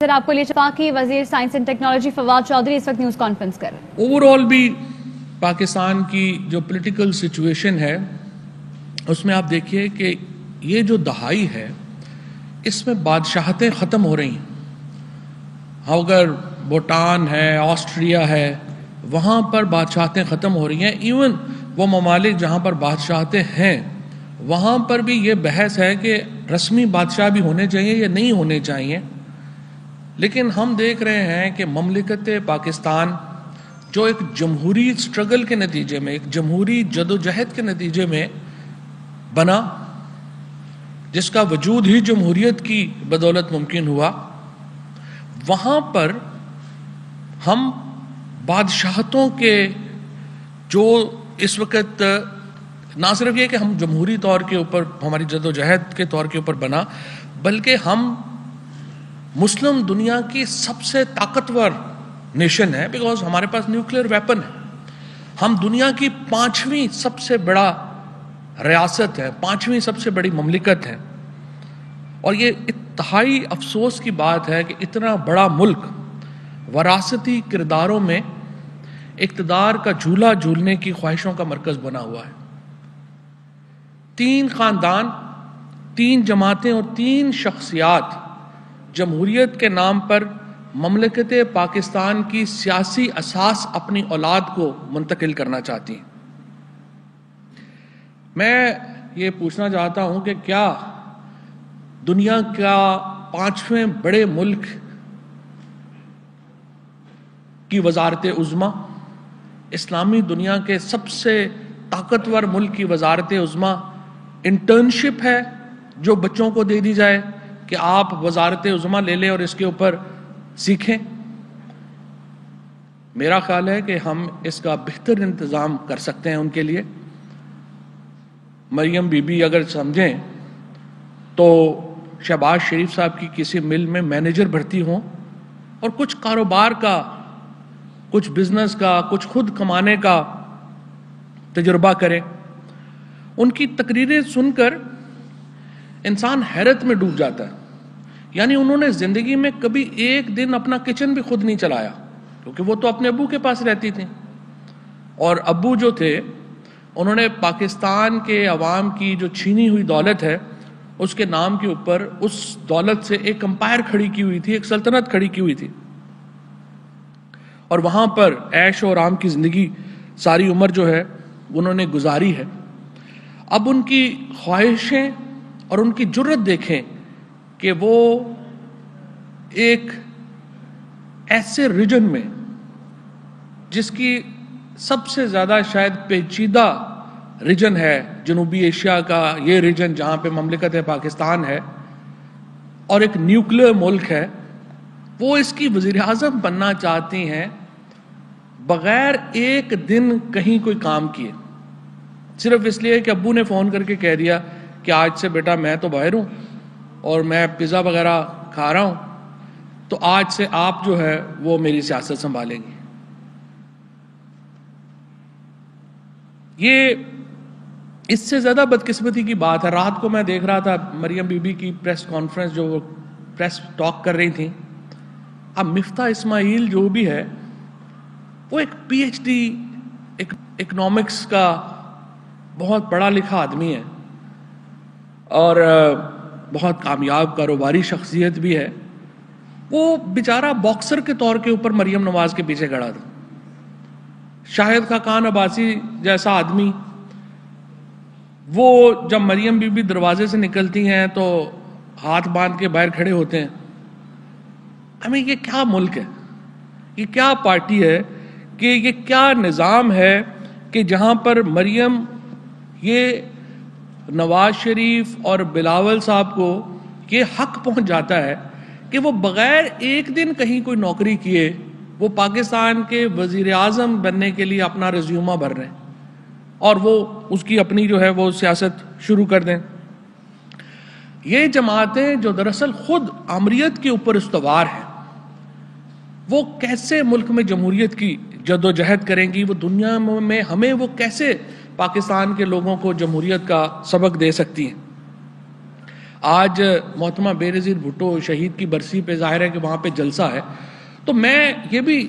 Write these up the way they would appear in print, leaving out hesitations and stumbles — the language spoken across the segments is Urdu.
سر آپ کو وفاقی وزیر science and technology Fawad Chaudhry اس وقت نیوز کانفرنس کر رہے ہیں۔ اوور آل بھی پاکستان کی جو پولیٹیکل سچویشن ہے اس میں آپ دیکھیے کہ یہ جو دہائی ہے اس میں بادشاہتیں ختم ہو رہی ہیں۔ اگر بھوٹان ہے، آسٹریا ہے، وہاں پر بادشاہتیں ختم ہو رہی ہیں۔ ایون وہ ممالک جہاں پر بادشاہتیں ہیں وہاں پر بھی یہ بحث ہے کہ رسمی بادشاہ بھی ہونے چاہیے یا نہیں ہونے چاہیے۔ لیکن ہم دیکھ رہے ہیں کہ مملکت پاکستان جو ایک جمہوری سٹرگل کے نتیجے میں، ایک جمہوری جدوجہد کے نتیجے میں بنا، جس کا وجود ہی جمہوریت کی بدولت ممکن ہوا، وہاں پر ہم بادشاہتوں کے جو اس وقت نہ صرف یہ کہ ہم جمہوری طور کے اوپر ہماری جدوجہد کے طور کے اوپر بنا، بلکہ ہم مسلم دنیا کی سب سے طاقتور نیشن ہے، بیکاز ہمارے پاس نیوکلیئر ویپن ہے۔ ہم دنیا کی 5ویں سب سے بڑا ریاست ہے، 5ویں سب سے بڑی مملکت ہے، اور یہ انتہائی افسوس کی بات ہے کہ اتنا بڑا ملک وراثتی کرداروں میں اقتدار کا جھولا جھولنے کی خواہشوں کا مرکز بنا ہوا ہے۔ 3 خاندان، 3 جماعتیں اور 3 شخصیات جمہوریت کے نام پر مملکت پاکستان کی سیاسی اساس اپنی اولاد کو منتقل کرنا چاہتی ہیں۔ میں یہ پوچھنا چاہتا ہوں کہ کیا دنیا کا 5ویں بڑے ملک کی وزارت عظمیٰ، اسلامی دنیا کے سب سے طاقتور ملک کی وزارت عظمیٰ انٹرنشپ ہے جو بچوں کو دے دی جائے کہ آپ وزارت عظمیٰ لے لیں اور اس کے اوپر سیکھیں؟ میرا خیال ہے کہ ہم اس کا بہتر انتظام کر سکتے ہیں ان کے لیے۔ مریم بی بی اگر سمجھیں تو شہباز شریف صاحب کی کسی مل میں مینیجر بھرتی ہوں اور کچھ کاروبار کا، کچھ بزنس کا، کچھ خود کمانے کا تجربہ کریں۔ ان کی تقریریں سن کر انسان حیرت میں ڈوب جاتا ہے۔ یعنی انہوں نے زندگی میں کبھی ایک دن اپنا کچن بھی خود نہیں چلایا، کیونکہ وہ تو اپنے ابو کے پاس رہتی تھیں، اور ابو جو تھے انہوں نے پاکستان کے عوام کی جو چھینی ہوئی دولت ہے اس کے نام کے اوپر اس دولت سے ایک امپائر کھڑی کی ہوئی تھی، ایک سلطنت کھڑی کی ہوئی تھی، اور وہاں پر عیش و آرام کی زندگی ساری عمر جو ہے انہوں نے گزاری ہے۔ اب ان کی خواہشیں اور ان کی جرت دیکھیں کہ وہ ایک ایسے ریجن میں جس کی سب سے زیادہ شاید پیچیدہ ریجن ہے، جنوبی ایشیا کا یہ ریجن جہاں پہ مملکت پاکستان ہے اور ایک نیوکلیئر ملک ہے، وہ اس کی وزیر اعظم بننا چاہتی ہیں بغیر ایک دن کہیں کوئی کام کیے، صرف اس لیے کہ ابو نے فون کر کے کہہ دیا کہ آج سے بیٹا میں تو باہر ہوں اور میں پیزا وغیرہ کھا رہا ہوں، تو آج سے آپ جو ہے وہ میری سیاست سنبھالیں گی۔ یہ اس سے زیادہ بدقسمتی کی بات ہے۔ رات کو میں دیکھ رہا تھا مریم بی بی کی پریس کانفرنس، جو وہ پریس ٹاک کر رہی تھیں۔ اب مفتاح اسماعیل جو بھی ہے وہ ایک پی ایچ ڈی اکنامکس کا بہت پڑھا لکھا آدمی ہے اور بہت کامیاب کاروباری شخصیت بھی ہے۔ وہ بیچارہ باکسر کے طور کے اوپر مریم نواز کے پیچھے کھڑا تھا۔ شاہد خاقان عباسی جیسا آدمی، وہ جب مریم بی بی دروازے سے نکلتی ہیں تو ہاتھ باندھ کے باہر کھڑے ہوتے ہیں۔ ہمیں یہ کیا ملک ہے، یہ کیا پارٹی ہے، کہ یہ کیا نظام ہے کہ جہاں پر مریم یہ نواز شریف اور بلاول صاحب کو یہ حق پہنچ جاتا ہے کہ وہ بغیر ایک دن کہیں کوئی نوکری کیے وہ پاکستان کے وزیر اعظم بننے کے لیے اپنا ریزیومہ بھر رہے ہیں اور وہ اس کی اپنی جو ہے وہ سیاست شروع کر دیں۔ یہ جماعتیں جو دراصل خود آمریت کے اوپر استوار ہیں، وہ کیسے ملک میں جمہوریت کی جدوجہد کریں گی؟ وہ دنیا میں ہمیں وہ کیسے پاکستان کے لوگوں کو جمہوریت کا سبق دے سکتی ہیں؟ آج محترمہ بے نظیر بھٹو شہید کی برسی پہ ظاہر ہے کہ وہاں پہ جلسہ ہے، تو میں یہ بھی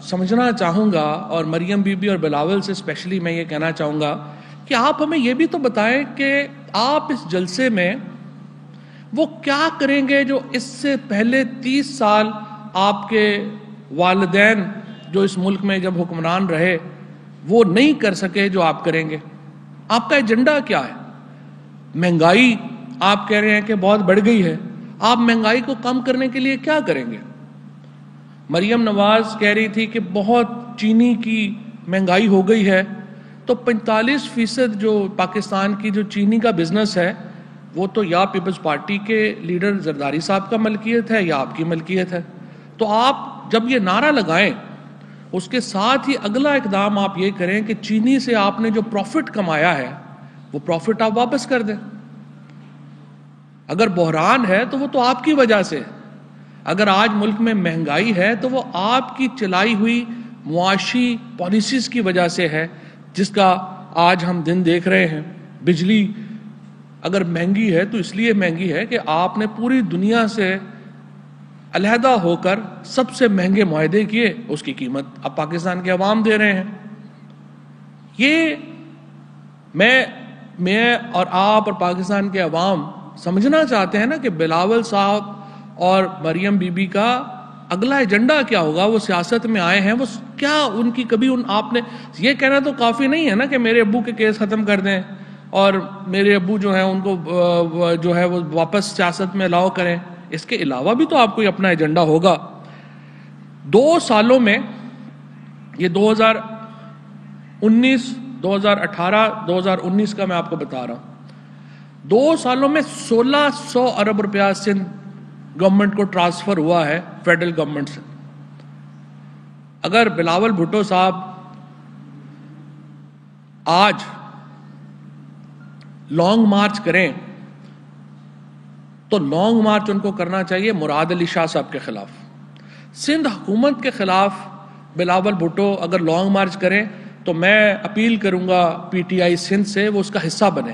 سمجھنا چاہوں گا، اور مریم بی بی اور بلاول سے اسپیشلی میں یہ کہنا چاہوں گا کہ آپ ہمیں یہ بھی تو بتائیں کہ آپ اس جلسے میں وہ کیا کریں گے جو اس سے پہلے 30 سال آپ کے والدین جو اس ملک میں جب حکمران رہے وہ نہیں کر سکے جو آپ کریں گے؟ آپ کا ایجنڈا کیا ہے؟ مہنگائی آپ کہہ رہے ہیں کہ بہت بڑھ گئی ہے، آپ مہنگائی کو کم کرنے کے لیے کیا کریں گے؟ مریم نواز کہہ رہی تھی کہ بہت چینی کی مہنگائی ہو گئی ہے، تو 45% جو پاکستان کی جو چینی کا بزنس ہے وہ تو یا پیپلز پارٹی کے لیڈر زرداری صاحب کا ملکیت ہے یا آپ کی ملکیت ہے۔ تو آپ جب یہ نعرہ لگائیں اس کے ساتھ ہی اگلا اقدام آپ یہ کریں کہ چینی سے آپ نے جو پروفٹ کمایا ہے وہ پروفٹ آپ واپس کر دیں۔ اگر بحران ہے تو وہ تو آپ کی وجہ سے، اگر آج ملک میں مہنگائی ہے تو وہ آپ کی چلائی ہوئی معاشی پالیسیز کی وجہ سے ہے، جس کا آج ہم دن دیکھ رہے ہیں۔ بجلی اگر مہنگی ہے تو اس لیے مہنگی ہے کہ آپ نے پوری دنیا سے علیحدہ ہو کر سب سے مہنگے معاہدے کیے، اس کی قیمت اب پاکستان کے عوام دے رہے ہیں۔ یہ میں اور آپ اور پاکستان کے عوام سمجھنا چاہتے ہیں نا کہ بلاول صاحب اور مریم بی بی کا اگلا ایجنڈا کیا ہوگا۔ وہ سیاست میں آئے ہیں، وہ کیا ان کی کبھی آپ نے یہ کہنا تو کافی نہیں ہے نا کہ میرے ابو کے کیس ختم کر دیں اور میرے ابو جو ہیں ان کو جو ہے وہ واپس سیاست میں الاؤ کریں۔ اس کے علاوہ بھی تو آپ کو اپنا ایجنڈا ہوگا۔ 2 سالوں میں، یہ 2019 2018 2019 کا میں آپ کو بتا رہا ہوں، 2 سالوں میں 1600 ارب روپیہ سندھ گورنمنٹ کو ٹرانسفر ہوا ہے فیڈرل گورنمنٹ سے۔ اگر بلاول بھٹو صاحب آج لانگ مارچ کریں تو لانگ مارچ ان کو کرنا چاہیے مراد علی شاہ صاحب کے خلاف۔ سندھ حکومت کے خلاف بلاول بھٹو اگر لانگ مارچ کریں تو میں اپیل کروں گا پی ٹی آئی سندھ سے وہ اس کا حصہ بنے،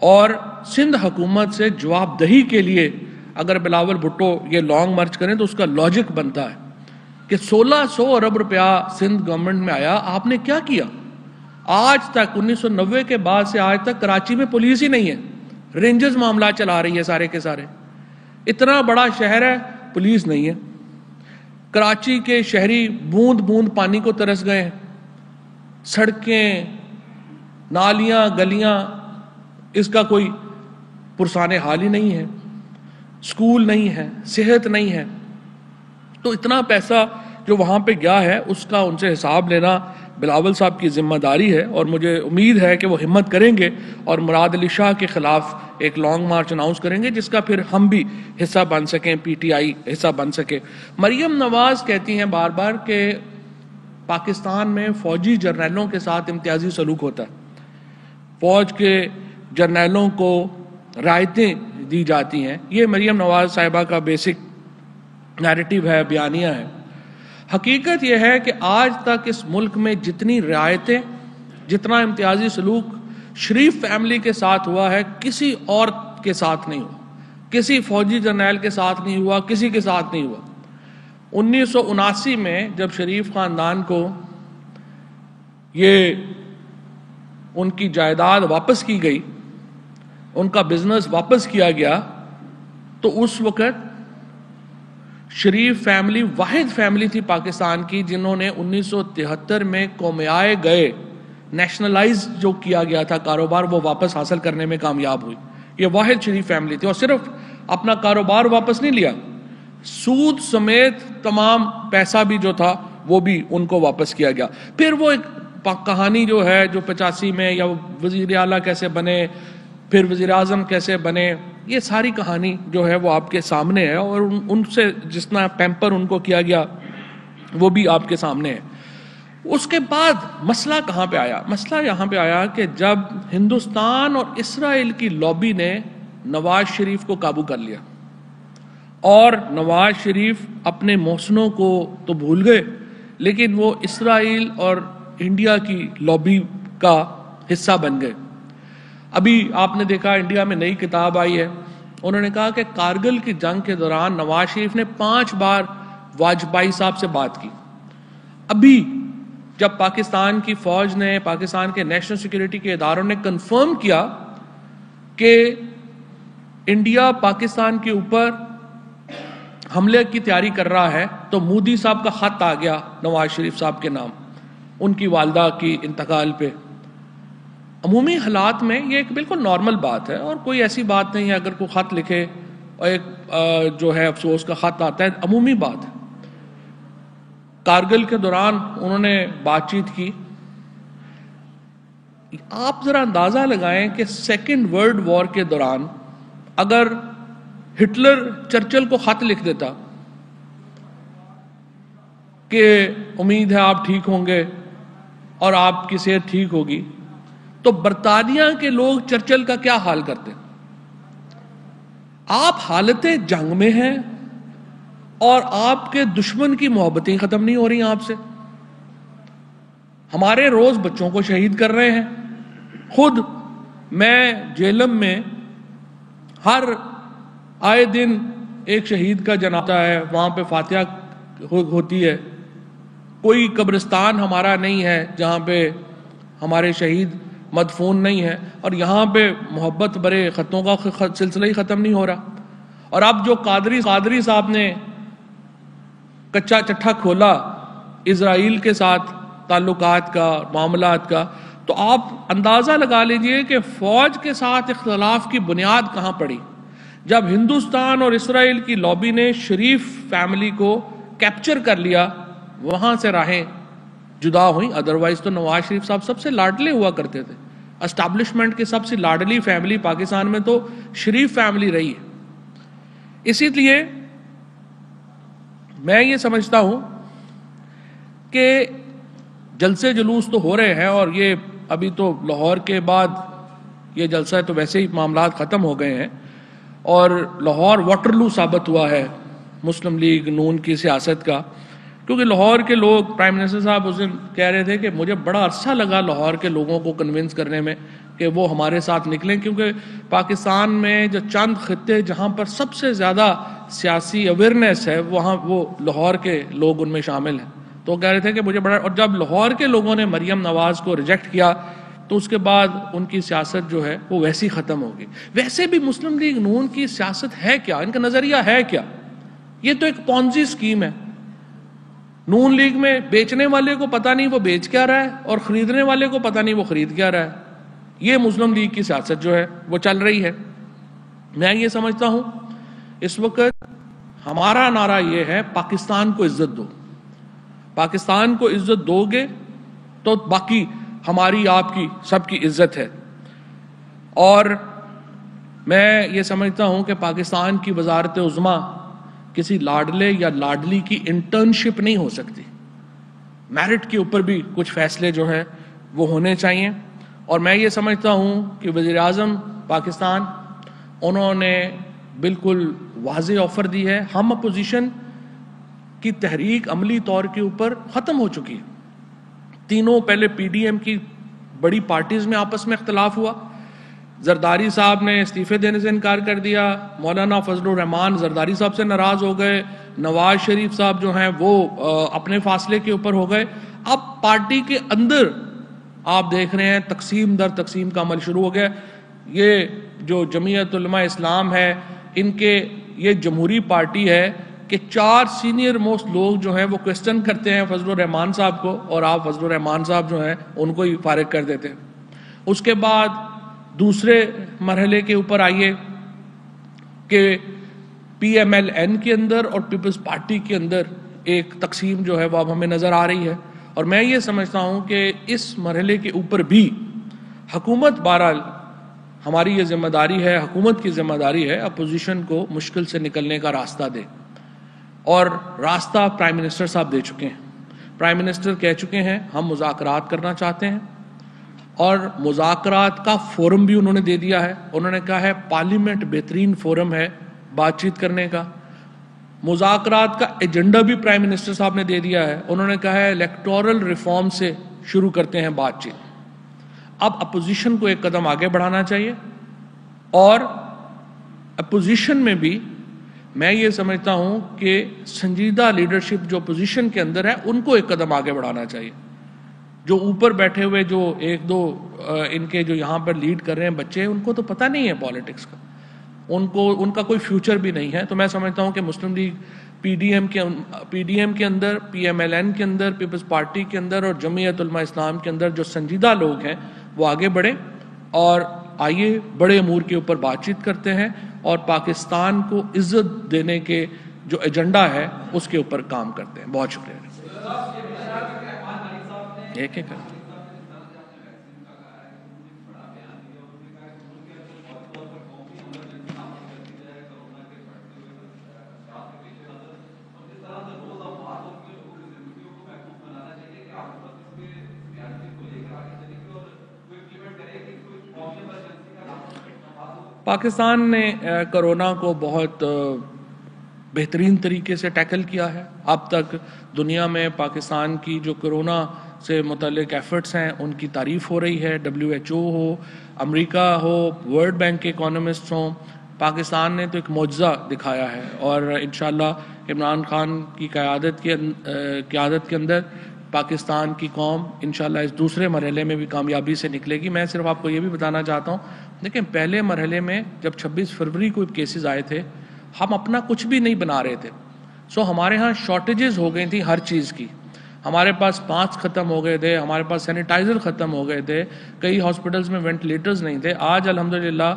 اور سندھ حکومت سے جواب دہی کے لیے اگر بلاول بھٹو یہ لانگ مارچ کریں تو اس کا لاجک بنتا ہے کہ 1600 ارب روپیہ سندھ گورنمنٹ میں آیا، آپ نے کیا کیا؟ آج تک 1990 کے بعد سے آج تک کراچی میں پولیس ہی نہیں ہے، رینجرز معاملات چلا رہی ہے سارے کے سارے۔ اتنا بڑا شہر ہے، پولیس نہیں ہے۔ کراچی کے شہری بوند بوند پانی کو ترس گئے ہیں، سڑکیں، نالیاں، گلیاں، اس کا کوئی پرسان حال ہی نہیں ہے، سکول نہیں ہے، صحت نہیں ہے۔ تو اتنا پیسہ جو وہاں پہ گیا ہے اس کا ان سے حساب لینا بلاول صاحب کی ذمہ داری ہے، اور مجھے امید ہے کہ وہ ہمت کریں گے اور مراد علی شاہ کے خلاف ایک لانگ مارچ اناؤنس کریں گے جس کا پھر ہم بھی حصہ بن سکیں، پی ٹی آئی حصہ بن سکے۔ مریم نواز کہتی ہیں بار بار کہ پاکستان میں فوجی جرنیلوں کے ساتھ امتیازی سلوک ہوتا ہے، فوج کے جرنیلوں کو رعایتیں دی جاتی ہیں۔ یہ مریم نواز صاحبہ کا بیسک نیریٹو ہے، بیانیہ ہے۔ حقیقت یہ ہے کہ آج تک اس ملک میں جتنی رعایتیں، جتنا امتیازی سلوک شریف فیملی کے ساتھ ہوا ہے کسی اور کے ساتھ نہیں ہوا، کسی فوجی جرنیل کے ساتھ نہیں ہوا، کسی کے ساتھ نہیں ہوا۔ 1979 میں جب شریف خاندان کو یہ ان کی جائیداد واپس کی گئی، ان کا بزنس واپس کیا گیا، تو اس وقت شریف فیملی واحد فیملی تھی پاکستان کی جنہوں نے 1973 میں قومیائے گئے نیشنلائز جو کیا گیا تھا کاروبار، وہ واپس حاصل کرنے میں کامیاب ہوئی۔ یہ واحد شریف فیملی تھی، اور صرف اپنا کاروبار واپس نہیں لیا، سود سمیت تمام پیسہ بھی جو تھا وہ بھی ان کو واپس کیا گیا۔ پھر وہ ایک کہانی جو ہے جو 85 میں یا وزیر اعلیٰ کیسے بنے، پھر وزیر اعظم کیسے بنے، یہ ساری کہانی جو ہے وہ آپ کے سامنے ہے، اور ان سے جتنا پیمپر ان کو کیا گیا وہ بھی آپ کے سامنے ہے۔ اس کے بعد مسئلہ کہاں پہ آیا؟ مسئلہ یہاں پہ آیا کہ جب ہندوستان اور اسرائیل کی لابی نے نواز شریف کو قابو کر لیا، اور نواز شریف اپنے محسنوں کو تو بھول گئے لیکن وہ اسرائیل اور انڈیا کی لابی کا حصہ بن گئے۔ ابھی آپ نے دیکھا انڈیا میں نئی کتاب آئی ہے، انہوں نے کہا کہ کارگل کی جنگ کے دوران نواز شریف نے 5 بار واجپئی صاحب سے بات کی۔ ابھی جب پاکستان کی فوج نے، پاکستان کے نیشنل سیکیورٹی کے اداروں نے کنفرم کیا کہ انڈیا پاکستان کے اوپر حملے کی تیاری کر رہا ہے، تو مودی صاحب کا خط آ گیا نواز شریف صاحب کے نام ان کی والدہ کی انتقال پہ۔ عمومی حالات میں یہ ایک بالکل نارمل بات ہے اور کوئی ایسی بات نہیں ہے اگر کوئی خط لکھے اور ایک جو ہے افسوس کا خط آتا ہے، عمومی بات ہے۔ کارگل کے دوران انہوں نے بات چیت کی۔ آپ ذرا اندازہ لگائیں کہ سیکنڈ ورلڈ وار کے دوران اگر ہٹلر چرچل کو خط لکھ دیتا کہ امید ہے آپ ٹھیک ہوں گے اور آپ کی صحت ٹھیک ہوگی، تو برطانیہ کے لوگ چرچل کا کیا حال کرتے؟ آپ حالت جنگ میں ہیں اور آپ کے دشمن کی محبتیں ختم نہیں ہو رہی آپ سے۔ ہمارے روز بچوں کو شہید کر رہے ہیں۔ خود میں جیلم میں ہر آئے دن ایک شہید کا جنازہ ہے، وہاں پہ فاتحہ ہوتی ہے۔ کوئی قبرستان ہمارا نہیں ہے جہاں پہ ہمارے شہید مدفون نہیں ہے، اور یہاں پہ محبت برے خطوں کا سلسلہ ہی ختم نہیں ہو رہا۔ اور اب جو قادری صاحب نے کچا چٹھا کھولا اسرائیل کے ساتھ تعلقات کا، معاملات کا، تو آپ اندازہ لگا لیجئے کہ فوج کے ساتھ اختلاف کی بنیاد کہاں پڑی جب ہندوستان اور اسرائیل کی لابی نے شریف فیملی کو کیپچر کر لیا، وہاں سے راہیں جدا ہوئیں۔ ادروائز تو نواز شریف صاحب سب سے لاڈلے ہوا کرتے تھے، اسٹیبلشمنٹ کی سب سے لاڈلی فیملی پاکستان میں تو شریف فیملی رہی ہے۔ اسی لیے میں یہ سمجھتا ہوں کہ جلسے جلوس تو ہو رہے ہیں، اور یہ ابھی تو لاہور کے بعد یہ جلسہ ہے تو ویسے ہی معاملات ختم ہو گئے ہیں، اور لاہور واٹرلو ثابت ہوا ہے مسلم لیگ نون کی سیاست کا، کیونکہ لاہور کے لوگ، پرائم منسٹر صاحب اس دن کہہ رہے تھے کہ مجھے بڑا عرصہ لگا لاہور کے لوگوں کو کنونس کرنے میں کہ وہ ہمارے ساتھ نکلیں، کیونکہ پاکستان میں جو چند خطے جہاں پر سب سے زیادہ سیاسی اویئرنیس ہے وہاں وہ لاہور کے لوگ ان میں شامل ہیں۔ تو وہ کہہ رہے تھے کہ مجھے بڑا، اور جب لاہور کے لوگوں نے مریم نواز کو ریجیکٹ کیا تو اس کے بعد ان کی سیاست جو ہے وہ ویسی ختم ہوگی۔ ویسے بھی مسلم لیگ نون کی سیاست ہے کیا، ان کا نظریہ ہے کیا؟ یہ تو ایک پونزی سکیم ہے۔ نون لیگ میں بیچنے والے کو پتہ نہیں وہ بیچ کیا رہا ہے، اور خریدنے والے کو پتہ نہیں وہ خرید کیا رہا ہے۔ یہ مسلم لیگ کی سیاست جو ہے وہ چل رہی ہے۔ میں یہ سمجھتا ہوں اس وقت ہمارا نعرہ یہ ہے، پاکستان کو عزت دو۔ پاکستان کو عزت دو گے تو باقی ہماری، آپ کی، سب کی عزت ہے۔ اور میں یہ سمجھتا ہوں کہ پاکستان کی وزارت عظمیٰ کسی لاڈلے یا لاڈلی کی انٹرنشپ نہیں ہو سکتی۔ میرٹ کے اوپر بھی کچھ فیصلے جو ہیں وہ ہونے چاہیے۔ اور میں یہ سمجھتا ہوں کہ وزیر اعظم پاکستان، انہوں نے بالکل واضح آفر دی ہے۔ ہم اپوزیشن کی تحریک عملی طور کے اوپر ختم ہو چکی ہے۔ تینوں، پہلے پی ڈی ایم کی بڑی پارٹیز میں آپس میں اختلاف ہوا، زرداری صاحب نے استعفے دینے سے انکار کر دیا، مولانا فضل الرحمان زرداری صاحب سے ناراض ہو گئے، نواز شریف صاحب جو ہیں وہ اپنے فاصلے کے اوپر ہو گئے۔ اب پارٹی کے اندر آپ دیکھ رہے ہیں تقسیم در تقسیم کا عمل شروع ہو گیا۔ یہ جو جمعیت علماء اسلام ہے، ان کے یہ جمہوری پارٹی ہے کہ 4 سینئر موسٹ لوگ جو ہیں وہ کوسچن کرتے ہیں فضل الرحمان صاحب کو، اور آپ فضل الرحمان صاحب جو ہیں ان کو ہی فارغ کر دیتے ہیں۔ اس کے بعد دوسرے مرحلے کے اوپر آئیے کہ پی ایم ایل این کے اندر اور پیپلز پارٹی کے اندر ایک تقسیم جو ہے وہ اب ہمیں نظر آ رہی ہے۔ اور میں یہ سمجھتا ہوں کہ اس مرحلے کے اوپر بھی حکومت، بہرحال ہماری یہ ذمہ داری ہے، حکومت کی ذمہ داری ہے اپوزیشن کو مشکل سے نکلنے کا راستہ دے، اور راستہ پرائم منسٹر صاحب دے چکے ہیں۔ پرائم منسٹر کہہ چکے ہیں ہم مذاکرات کرنا چاہتے ہیں، اور مذاکرات کا فورم بھی انہوں نے دے دیا ہے۔ انہوں نے کہا ہے پارلیمنٹ بہترین فورم ہے بات چیت کرنے کا۔ مذاکرات کا ایجنڈا بھی پرائم منسٹر صاحب نے دے دیا ہے۔ انہوں نے کہا ہے الیکٹورل ریفارم سے شروع کرتے ہیں بات چیت۔ اب اپوزیشن کو ایک قدم آگے بڑھانا چاہیے، اور اپوزیشن میں بھی میں یہ سمجھتا ہوں کہ سنجیدہ لیڈرشپ جو اپوزیشن کے اندر ہے ان کو ایک قدم آگے بڑھانا چاہیے. جو اوپر بیٹھے ہوئے جو ایک دو ان کے جو یہاں پر لیڈ کر رہے ہیں بچے، ان کو تو پتہ نہیں ہے پالیٹکس کا، ان کا کوئی فیوچر بھی نہیں ہے. تو میں سمجھتا ہوں کہ مسلم لیگ پی ڈی ایم کے اندر، پی ایم ایل این کے اندر، پیپلز پارٹی کے اندر اور جمعیت علماء اسلام کے اندر جو سنجیدہ لوگ ہیں وہ آگے بڑھیں، اور آئیے بڑے امور کے اوپر بات چیت کرتے ہیں، اور پاکستان کو عزت دینے کے جو ایجنڈا ہے اس کے اوپر کام کرتے ہیں. بہت شکریہ. ایک ایک پاکستان نے کرونا کو بہت بہترین طریقے سے ٹیکل کیا ہے. اب تک دنیا میں پاکستان کی جو کرونا سے متعلق ایفرٹس ہیں ان کی تعریف ہو رہی ہے. WHO who, America who, world bank کے اکانومسٹ ہوں، پاکستان نے تو ایک معجزہ دکھایا ہے، اور انشاءاللہ عمران خان کی قیادت کے اندر پاکستان کی قوم انشاءاللہ اس دوسرے مرحلے میں بھی کامیابی سے نکلے گی. میں صرف آپ کو یہ بھی بتانا چاہتا ہوں، دیکھیں پہلے مرحلے میں جب 26 فروری کو کیسز آئے تھے ہم اپنا کچھ بھی نہیں بنا رہے تھے. ہمارے ہاں شارٹیجز ہو گئی تھی ہر چیز کی. ہمارے پاس ماسک ختم ہو گئے تھے، ہمارے پاس سینیٹائزر ختم ہو گئے تھے، کئی ہاسپٹلز میں وینٹیلیٹرز نہیں تھے. آج الحمدللہ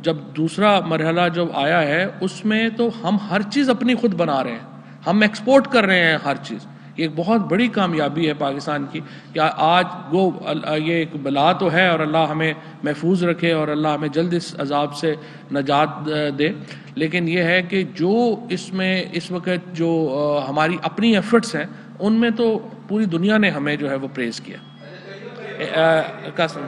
جب دوسرا مرحلہ جب آیا ہے اس میں تو ہم ہر چیز اپنی خود بنا رہے ہیں، ہم ایکسپورٹ کر رہے ہیں ہر چیز. یہ ایک بہت بڑی کامیابی ہے پاکستان کی کہ آج یہ ایک بلا تو ہے، اور اللہ ہمیں محفوظ رکھے اور اللہ ہمیں جلد اس عذاب سے نجات دے، لیکن یہ ہے کہ جو اس میں اس وقت جو ہماری اپنی ایفرٹس ہیں ان میں تو پوری دنیا نے ہمیں جو ہے وہ پریز کیا. قاسم